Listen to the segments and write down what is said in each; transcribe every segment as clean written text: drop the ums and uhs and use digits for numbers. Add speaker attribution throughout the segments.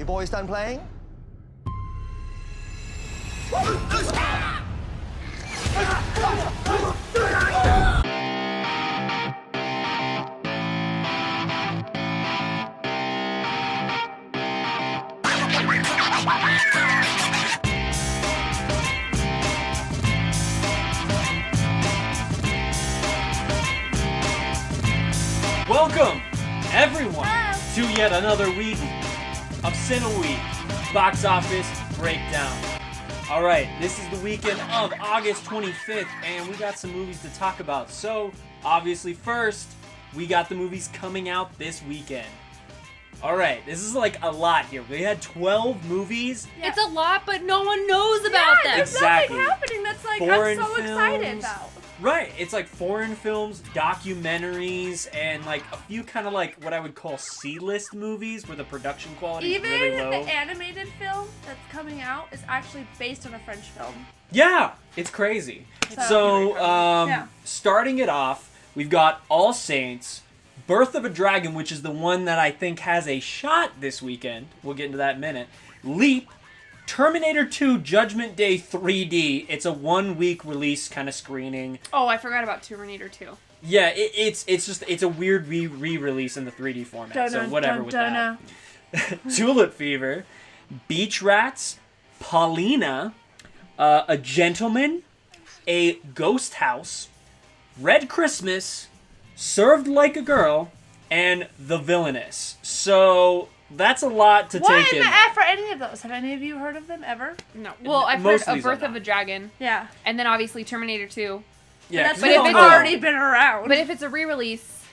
Speaker 1: boys done playing?
Speaker 2: Welcome, everyone, to yet another week of CineWeek Box Office Breakdown. Alright, this is the weekend of August 25th, and we got some movies to talk about. So, obviously, first, we got the movies coming out this weekend. Alright, this is like a lot here. We had 12 movies.
Speaker 3: Yeah. It's a lot, but no one knows about them.
Speaker 4: There's nothing happening that's like,
Speaker 2: Foreign
Speaker 4: I'm so excited about.
Speaker 2: Right, it's like foreign films, documentaries, and like a few kind of like what I would call C-list movies where the production quality is really low.
Speaker 4: Even the animated film that's coming out is actually based on a French film.
Speaker 2: Yeah, it's crazy. So starting it off, we've got All Saints, Birth of a Dragon, which is the one that I think has a shot this weekend. We'll get into that in a minute. Leap, Terminator 2 Judgment Day 3D. It's a 1-week release kind of screening.
Speaker 3: Oh, I forgot about Terminator 2.
Speaker 2: Yeah, it's a weird re-release in the 3D format. So whatever with that. Tulip Fever, Beach Rats, Paulina, A Gentleman, A Ghost House, Red Christmas, Served Like a Girl, and The Villainous. So that's a lot to take in.
Speaker 4: What in the F are any of those? Have any of you heard of them ever?
Speaker 3: No. Well, I've heard of Birth of a Dragon.
Speaker 4: Yeah.
Speaker 3: And then obviously Terminator 2.
Speaker 2: Yeah,
Speaker 4: but if it's already been around.
Speaker 3: But if it's a re-release,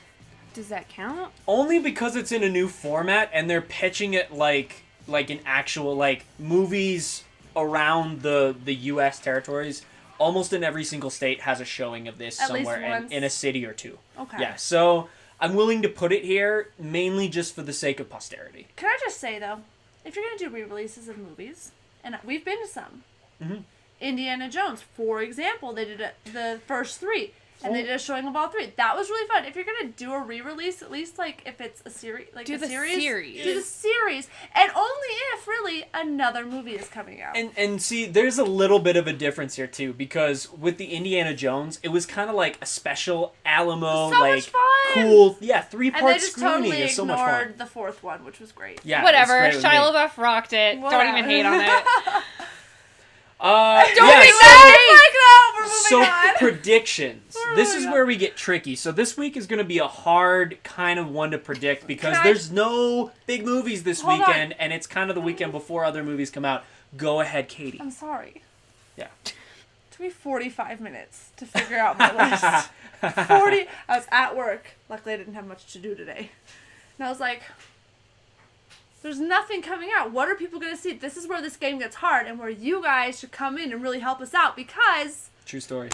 Speaker 3: does that count?
Speaker 2: Only because it's in a new format and they're pitching it like an actual like movies around the US territories. Almost in every single state has a showing of this
Speaker 4: At
Speaker 2: somewhere in a city or two.
Speaker 4: Okay.
Speaker 2: Yeah, so I'm willing to put it here mainly just for the sake of posterity.
Speaker 4: Can I just say, though, if you're going to do re-releases of movies, and we've been to some, Indiana Jones, for example, they did the first 3, and they did a showing of all 3. That was really fun. If you're going to do a re-release, at least, like, if it's a series, like
Speaker 3: do
Speaker 4: a
Speaker 3: the
Speaker 4: series.
Speaker 3: series.
Speaker 4: Do the series, and only if, really, another movie is coming out.
Speaker 2: And see, there's a little bit of a difference here, too, because with the Indiana Jones, it was kind of like a special Alamo,
Speaker 4: so
Speaker 2: like,
Speaker 4: much fun.
Speaker 2: cool, 3-part
Speaker 4: and they just
Speaker 2: screening.
Speaker 4: totally
Speaker 2: Is so much fun.
Speaker 4: ignored the 4th one, which was great.
Speaker 2: Yeah,
Speaker 3: whatever.
Speaker 2: Shia
Speaker 3: LaBeouf rocked it.
Speaker 4: Whatever.
Speaker 3: Don't even hate on it.
Speaker 4: Don't be mad! We're moving
Speaker 2: So
Speaker 4: on.
Speaker 2: predictions. This is where we get tricky. So this week is going to be a hard kind of one to predict because there's no big movies this weekend, and it's kind of the weekend before other movies come out. Go ahead, Katie.
Speaker 4: I'm sorry.
Speaker 2: Yeah.
Speaker 4: It took me 45 minutes to figure out my list. 40. I was at work. Luckily, I didn't have much to do today. And I was like, there's nothing coming out. What are people going to see? This is where this game gets hard and where you guys should come in and really help us out because...
Speaker 2: True story.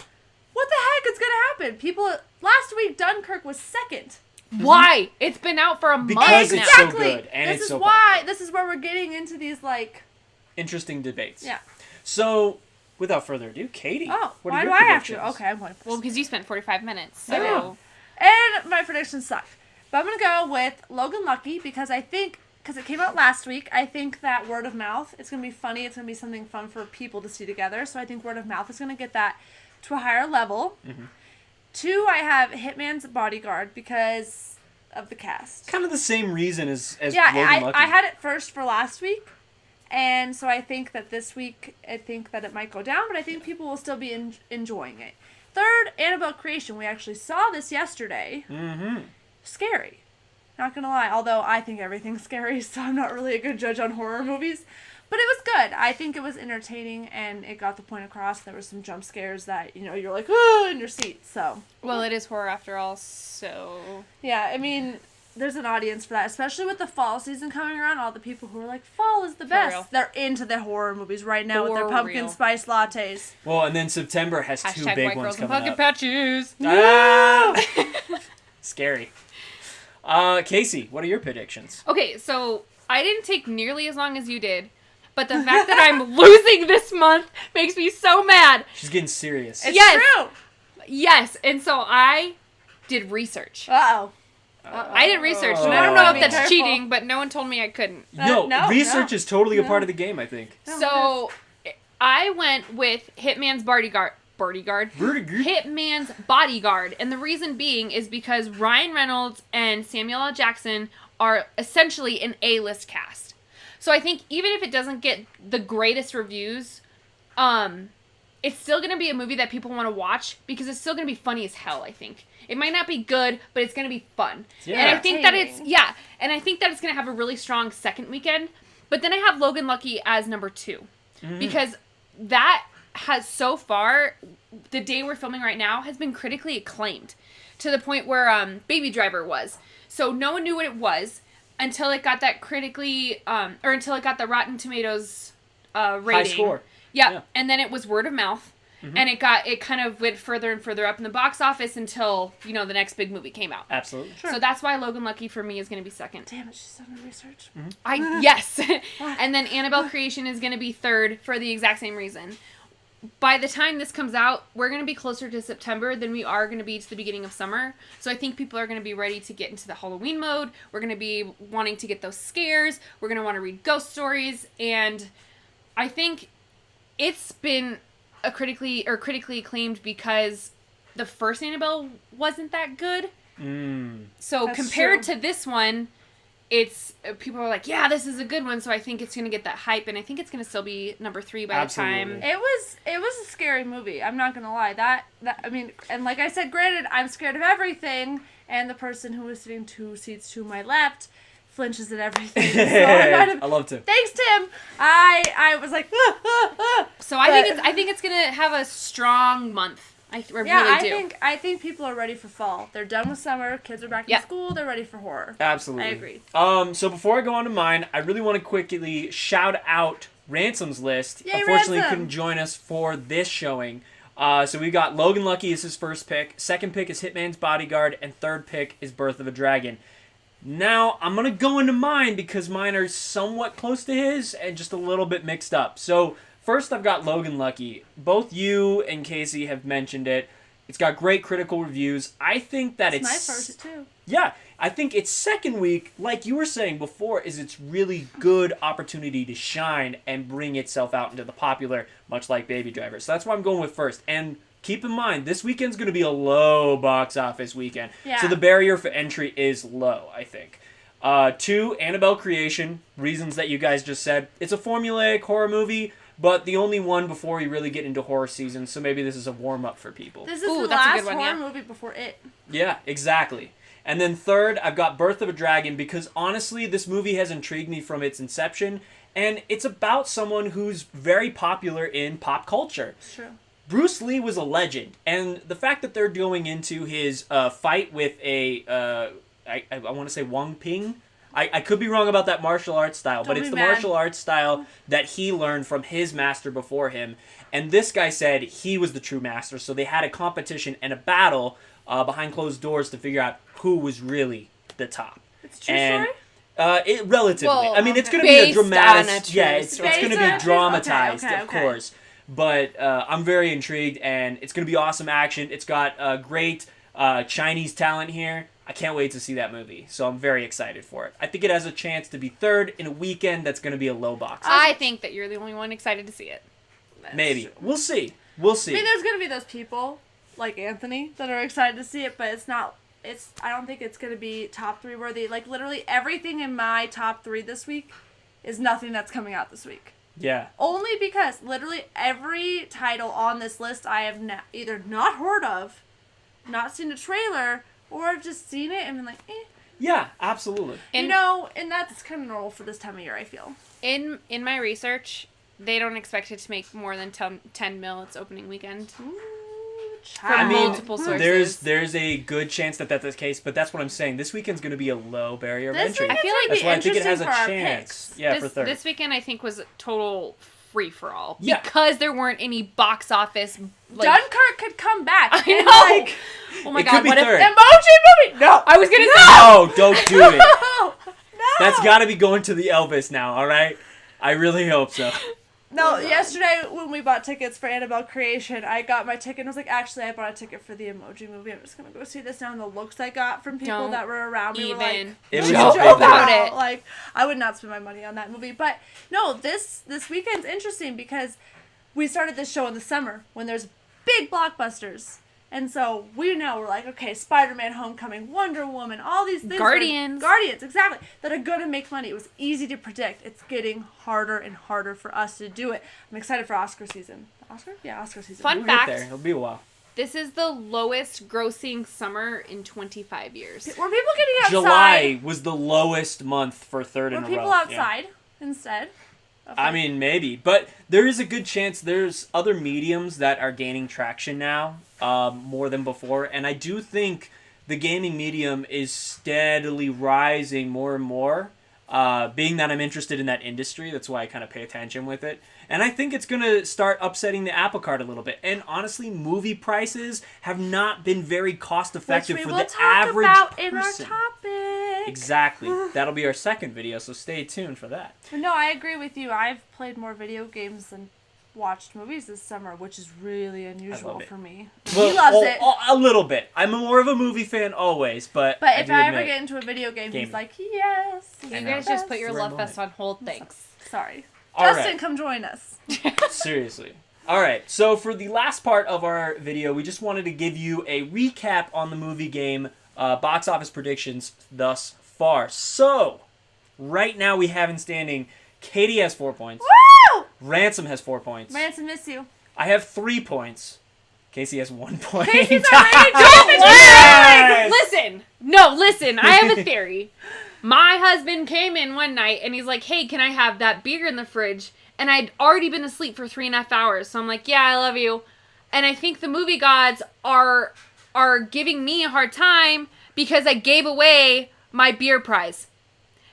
Speaker 4: What the heck is going to happen? People... Last week, Dunkirk was second.
Speaker 3: Why? It's been out for a month
Speaker 2: Because
Speaker 3: now.
Speaker 2: it's so good. And
Speaker 4: this
Speaker 2: it's
Speaker 4: is
Speaker 2: so
Speaker 4: why.
Speaker 2: popular.
Speaker 4: This is where we're getting into these, like...
Speaker 2: Interesting debates.
Speaker 4: Yeah.
Speaker 2: So, without further ado, Katie.
Speaker 4: Oh,
Speaker 2: what
Speaker 4: why
Speaker 2: are
Speaker 4: do
Speaker 2: your
Speaker 4: I have
Speaker 2: predictions?
Speaker 4: to? Okay, I'm going first.
Speaker 3: Well, because you spent 45 minutes, so...
Speaker 2: Yeah.
Speaker 4: And my predictions suck. But I'm going to go with Logan Lucky because I think... Because it came out last week, I think that word of mouth, it's going to be funny. It's going to be something fun for people to see together. So I think word of mouth is going to get that to a higher level. 2, I have Hitman's Bodyguard because of the cast.
Speaker 2: Kind of the same reason as Logan Lucky.
Speaker 4: I had it first for last week. And so I think that this week, I think that it might go down. But I think people will still be enjoying it. 3rd, Annabelle Creation. We actually saw this yesterday. Scary. Not gonna lie, although I think everything's scary, so I'm not really a good judge on horror movies. But it was good. I think it was entertaining, and it got the point across. There were some jump scares that, you're like, oh, in your seat, so.
Speaker 3: Well, it is horror after all, so...
Speaker 4: Yeah, I mean, there's an audience for that, especially with the fall season coming around. All the people who are like, fall is the best.
Speaker 3: real.
Speaker 4: They're into the horror movies right now with their
Speaker 3: For
Speaker 4: pumpkin
Speaker 3: real.
Speaker 4: spice lattes.
Speaker 2: Well, and then September has 2
Speaker 3: Hashtag
Speaker 2: big
Speaker 3: white
Speaker 2: ones
Speaker 3: girls and
Speaker 2: coming
Speaker 3: pumpkin
Speaker 2: up.
Speaker 3: patches.
Speaker 2: Ah! Scary. Casey, what are your predictions?
Speaker 3: Okay, so I didn't take nearly as long as you did, but the fact that I'm losing this month makes me so mad.
Speaker 2: She's getting serious.
Speaker 4: It's
Speaker 3: Yes.
Speaker 4: true.
Speaker 3: Yes, and so I did research.
Speaker 4: Uh-oh.
Speaker 3: I did research, and
Speaker 2: Oh.
Speaker 3: I don't know if
Speaker 4: Be
Speaker 3: that's
Speaker 4: careful.
Speaker 3: cheating, but no one told me I couldn't.
Speaker 2: No,
Speaker 4: no,
Speaker 2: research
Speaker 4: no.
Speaker 2: is totally a
Speaker 4: No.
Speaker 2: part of the game, I think.
Speaker 3: So, I went with Hitman's Bodyguard.
Speaker 2: Bodyguard?
Speaker 3: Hitman's Bodyguard. And the reason being is because Ryan Reynolds and Samuel L. Jackson are essentially an A-list cast. So I think even if it doesn't get the greatest reviews, it's still going to be a movie that people want to watch because it's still going to be funny as hell, I think. It might not be good, but it's going to be fun.
Speaker 2: Yeah.
Speaker 3: And I think that it's going to have a really strong second weekend. But then I have Logan Lucky as number 2. Because that has so far, the day we're filming right now, has been critically acclaimed to the point where Baby Driver was. So no one knew what it was until it got that critically, or until it got the Rotten Tomatoes rating.
Speaker 2: High score.
Speaker 3: Yeah, and then it was word of mouth, and it kind of went further and further up in the box office until, the next big movie came out.
Speaker 2: Absolutely.
Speaker 3: So that's why Logan Lucky for me is going to be second.
Speaker 4: Damn it, she's done her research.
Speaker 3: Yes. And then Annabelle Creation is going to be third for the exact same reason. By the time this comes out, we're going to be closer to September than we are going to be to the beginning of summer. So I think people are going to be ready to get into the Halloween mode. We're going to be wanting to get those scares. We're going to want to read ghost stories. And I think it's been critically acclaimed because the first Annabelle wasn't that good. So
Speaker 4: That's
Speaker 3: compared
Speaker 4: true.
Speaker 3: to this one, it's people are like, yeah, this is a good one. So I think it's going to get that hype, and I think it's going to still be number 3 by
Speaker 2: Absolutely.
Speaker 3: the time.
Speaker 4: It was a scary movie. I'm not gonna lie. That I mean, and like I said, granted, I'm scared of everything, and the person who was sitting 2 seats to my left flinches at everything. So
Speaker 2: I love Tim.
Speaker 4: thanks, Tim. I was like,
Speaker 3: So I think it's going to have a strong month. I really do.
Speaker 4: I think people are ready for fall. They're done with summer. Kids are back in school. They're ready for horror.
Speaker 2: Absolutely.
Speaker 4: I agree.
Speaker 2: So before I go on to mine, I really want to quickly shout out Ransom's list.
Speaker 4: Yay,
Speaker 2: Unfortunately,
Speaker 4: Ransom!
Speaker 2: couldn't join us for this showing. So we got Logan Lucky as his first pick. Second pick is Hitman's Bodyguard. And third pick is Birth of a Dragon. Now, I'm going to go into mine because mine are somewhat close to his and just a little bit mixed up. So first, I've got Logan Lucky. Both you and Casey have mentioned it. It's got great critical reviews. I think that
Speaker 4: It's my first too.
Speaker 2: Yeah, I think its second week, like you were saying before, is its really good opportunity to shine and bring itself out into the popular, much like Baby Driver. So that's why I'm going with first. And keep in mind, this weekend's going to be a low box office weekend.
Speaker 4: Yeah.
Speaker 2: So the barrier for entry is low, I think. 2, Annabelle Creation. Reasons that you guys just said. It's a formulaic horror movie, but the only one before we really get into horror season, so maybe this is a warm-up for people.
Speaker 4: This is
Speaker 3: Ooh,
Speaker 4: the
Speaker 3: that's a
Speaker 4: last
Speaker 3: good one,
Speaker 4: horror
Speaker 3: yeah.
Speaker 4: movie before it.
Speaker 2: Yeah, exactly. And then third, I've got Birth of a Dragon because honestly, this movie has intrigued me from its inception, and it's about someone who's very popular in pop culture.
Speaker 4: It's true.
Speaker 2: Bruce Lee was a legend, and the fact that they're going into his fight with I want to say Wang Ping. I could be wrong about that martial arts style, but
Speaker 4: Don't
Speaker 2: it's
Speaker 4: be
Speaker 2: the
Speaker 4: mad.
Speaker 2: martial arts style that he learned from his master before him. And this guy said he was the true master, so they had a competition and a battle behind closed doors to figure out who was really the top.
Speaker 4: It's a true
Speaker 2: And
Speaker 4: story?
Speaker 2: it relatively.
Speaker 3: Well,
Speaker 2: I mean, it's
Speaker 4: okay.
Speaker 2: going to be a
Speaker 3: Based on
Speaker 2: dramatic.
Speaker 3: a true
Speaker 2: Yeah, it's
Speaker 3: story.
Speaker 2: going to
Speaker 4: Based on a
Speaker 2: be
Speaker 4: true-
Speaker 2: dramatized,
Speaker 4: okay,
Speaker 2: of
Speaker 4: okay.
Speaker 2: course. But I'm very intrigued, and it's going to be awesome action. It's got great Chinese talent here. I can't wait to see that movie, so I'm very excited for it. I think it has a chance to be third in a weekend that's going to be a low box.
Speaker 3: I think that you're the only one excited to see it.
Speaker 4: That's
Speaker 2: Maybe.
Speaker 4: true.
Speaker 2: We'll see. We'll see.
Speaker 4: I mean, there's gonna be those people like Anthony that are excited to see it, but it's not. I don't think it's gonna be top 3 worthy. Like literally everything in my top 3 this week is nothing that's coming out this week.
Speaker 2: Yeah.
Speaker 4: Only because literally every title on this list I have either not heard of, not seen a trailer, or I've just seen it and been like, eh.
Speaker 2: Yeah, absolutely.
Speaker 3: And
Speaker 4: And that's kind of normal for this time of year, I feel.
Speaker 3: in my research, they don't expect it to make more than 10 mil its opening weekend.
Speaker 4: Ooh,
Speaker 3: From
Speaker 2: I mean,
Speaker 3: multiple sources.
Speaker 2: there's a good chance that that's the case, but that's what I'm saying. This weekend's going to be a low barrier of
Speaker 4: This
Speaker 2: entry.
Speaker 4: weekend's
Speaker 3: I feel
Speaker 4: gonna
Speaker 3: like
Speaker 2: That's
Speaker 4: be
Speaker 2: why I think it has a
Speaker 4: interesting for our
Speaker 2: chance.
Speaker 4: picks.
Speaker 2: Yeah, for third.
Speaker 3: This weekend, I think, was a total free-for-all.
Speaker 2: Yeah.
Speaker 3: Because there weren't any box office... Like,
Speaker 4: Dunkirk could come back.
Speaker 3: I
Speaker 4: and,
Speaker 3: know!
Speaker 4: like,
Speaker 3: Oh my
Speaker 2: It
Speaker 3: god,
Speaker 2: could be
Speaker 3: what
Speaker 2: third.
Speaker 3: if...
Speaker 4: Emoji movie! No!
Speaker 3: I was gonna say...
Speaker 2: No, don't do it.
Speaker 4: No!
Speaker 2: That's got to be going to the Elvis now, all right? I really hope so.
Speaker 4: No, yesterday when we bought tickets for Annabelle Creation, I got my ticket and was like, actually, I bought a ticket for the Emoji Movie. I'm just going to go see this now. And the looks I got from people that were around me were like,
Speaker 2: it was
Speaker 3: joke
Speaker 2: a
Speaker 3: about it.
Speaker 4: Like, I would not spend my money on that movie. But no, this weekend's interesting because we started this show in the summer when there's big blockbusters. And so we're like, okay, Spider-Man Homecoming, Wonder Woman, all these things.
Speaker 3: Guardians,
Speaker 4: exactly. That are going to make money. It was easy to predict. It's getting harder and harder for us to do it. I'm excited for Oscar season. Oscar? Yeah, Oscar season.
Speaker 3: Fun
Speaker 2: We'll
Speaker 3: fact.
Speaker 2: get there. It'll be a while.
Speaker 3: This is the lowest grossing summer in 25 years.
Speaker 4: Were people getting outside?
Speaker 2: July was the lowest month for third in a row.
Speaker 4: Were people outside instead?
Speaker 2: I mean, maybe. But there is a good chance there's other mediums that are gaining traction now more than before. And I do think the gaming medium is steadily rising more and more. Being that I'm interested in that industry, that's why I kind of pay attention with it. And I think it's going to start upsetting the apple cart a little bit. And honestly, movie prices have not been very cost effective for the average person.
Speaker 4: In our topic.
Speaker 2: Exactly. That'll be our second video, so stay tuned for that.
Speaker 4: No, I agree with you. I've played more video games than watched movies this summer, which is really unusual for me.
Speaker 2: Well,
Speaker 4: he loves it.
Speaker 2: A little bit. I'm more of a movie fan always, but
Speaker 4: if I ever get into a video game, he's like, yes.
Speaker 3: You guys just put your love fest on hold. Thanks.
Speaker 4: Sorry.
Speaker 2: All
Speaker 4: Justin,
Speaker 2: right.
Speaker 4: come join us.
Speaker 2: Seriously. All right, so for the last part of our video, we just wanted to give you a recap on the movie game box office predictions thus far. So, right now we have in standing, Katy has 4 points.
Speaker 4: Woo!
Speaker 2: Ransom has 4 points.
Speaker 4: Ransom, miss you.
Speaker 2: I have 3 points. Casey has 1 point.
Speaker 4: Casey's already
Speaker 3: Listen, I have a theory. My husband came in one night and he's like, hey, can I have that beer in the fridge? And I'd already been asleep for 3.5 hours. So I'm like, yeah, I love you. And I think the movie gods are giving me a hard time because I gave away my beer prize.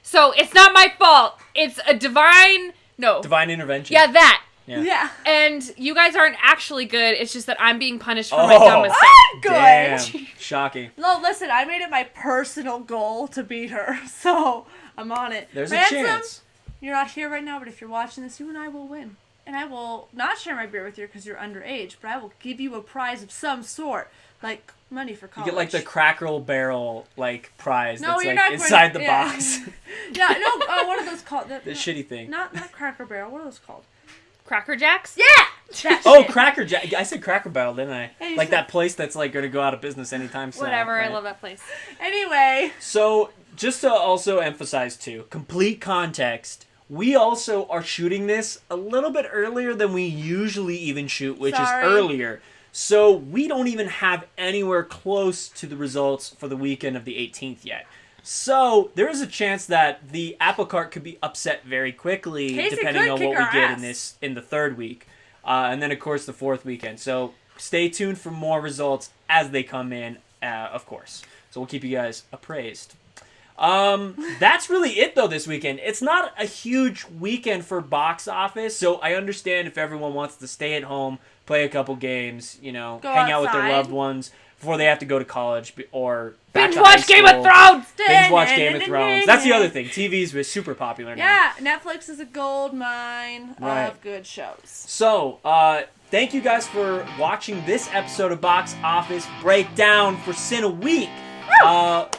Speaker 3: So it's not my fault. It's a divine
Speaker 2: intervention.
Speaker 3: Yeah, that.
Speaker 4: Yeah.
Speaker 3: And you guys aren't actually good. It's just that I'm being punished for my dumb mistake.
Speaker 4: I'm good.
Speaker 2: Damn. Shocking.
Speaker 4: No, listen, I made it my personal goal to beat her, so I'm on it.
Speaker 2: There's
Speaker 4: Ransom,
Speaker 2: a chance.
Speaker 4: You're not here right now, but if you're watching this, you and I will win. And I will not share my beer with you because you're underage, but I will give you a prize of some sort, like money for college.
Speaker 2: You get like the Cracker Barrel prize
Speaker 4: No,
Speaker 2: that's
Speaker 4: you're
Speaker 2: like
Speaker 4: not
Speaker 2: inside
Speaker 4: going,
Speaker 2: the box.
Speaker 4: Yeah, no, what are those called?
Speaker 2: The shitty thing.
Speaker 4: Not Cracker Barrel. What are those called?
Speaker 3: Cracker Jacks?
Speaker 4: Yeah!
Speaker 2: Oh, Cracker Jack. I said Cracker Barrel, didn't I?
Speaker 4: Yeah,
Speaker 2: like that place that's like going to go out of business anytime soon.
Speaker 3: Whatever,
Speaker 2: Right?
Speaker 3: I love that place.
Speaker 4: Anyway.
Speaker 2: So, just to also emphasize too, complete context, we also are shooting this a little bit earlier than we usually even shoot, which is earlier. So, we don't even have anywhere close to the results for the weekend of the 18th yet. So, there is a chance that the apple cart could be upset very quickly, depending on what we get in the third week. And then, of course, the fourth weekend. So, stay tuned for more results as they come in, of course. So, we'll keep you guys appraised. That's really it, though, this weekend. It's not a huge weekend for box office, so I understand if everyone wants to stay at home, play a couple games, hang out with their loved ones before they have to go to college or back to high school.
Speaker 3: Game of Thrones!
Speaker 2: Binge watch Game of Thrones. That's the other thing. TV's super popular now.
Speaker 4: Yeah, Netflix is a gold mine of good shows.
Speaker 2: So, thank you guys for watching this episode of Box Office Breakdown for CineWeek.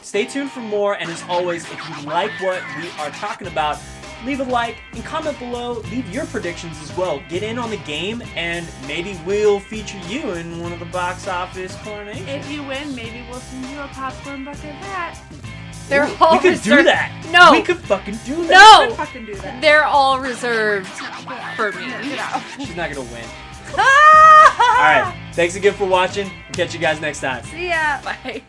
Speaker 2: Stay tuned for more, and as always, if you like what we are talking about, leave a like and comment below. Leave your predictions as well. Get in on the game, and maybe we'll feature you in one of the box office coronations.
Speaker 4: If you win, maybe we'll send you a popcorn bucket hat.
Speaker 3: They're all
Speaker 2: we could
Speaker 3: reserved.
Speaker 2: do that.
Speaker 3: No.
Speaker 2: We could fucking do that.
Speaker 3: No.
Speaker 4: We could fucking do that.
Speaker 3: They're all reserved for me.
Speaker 4: Get out.
Speaker 2: She's not gonna win. Alright, thanks again for watching. We'll catch you guys next time.
Speaker 4: See ya.
Speaker 3: Bye.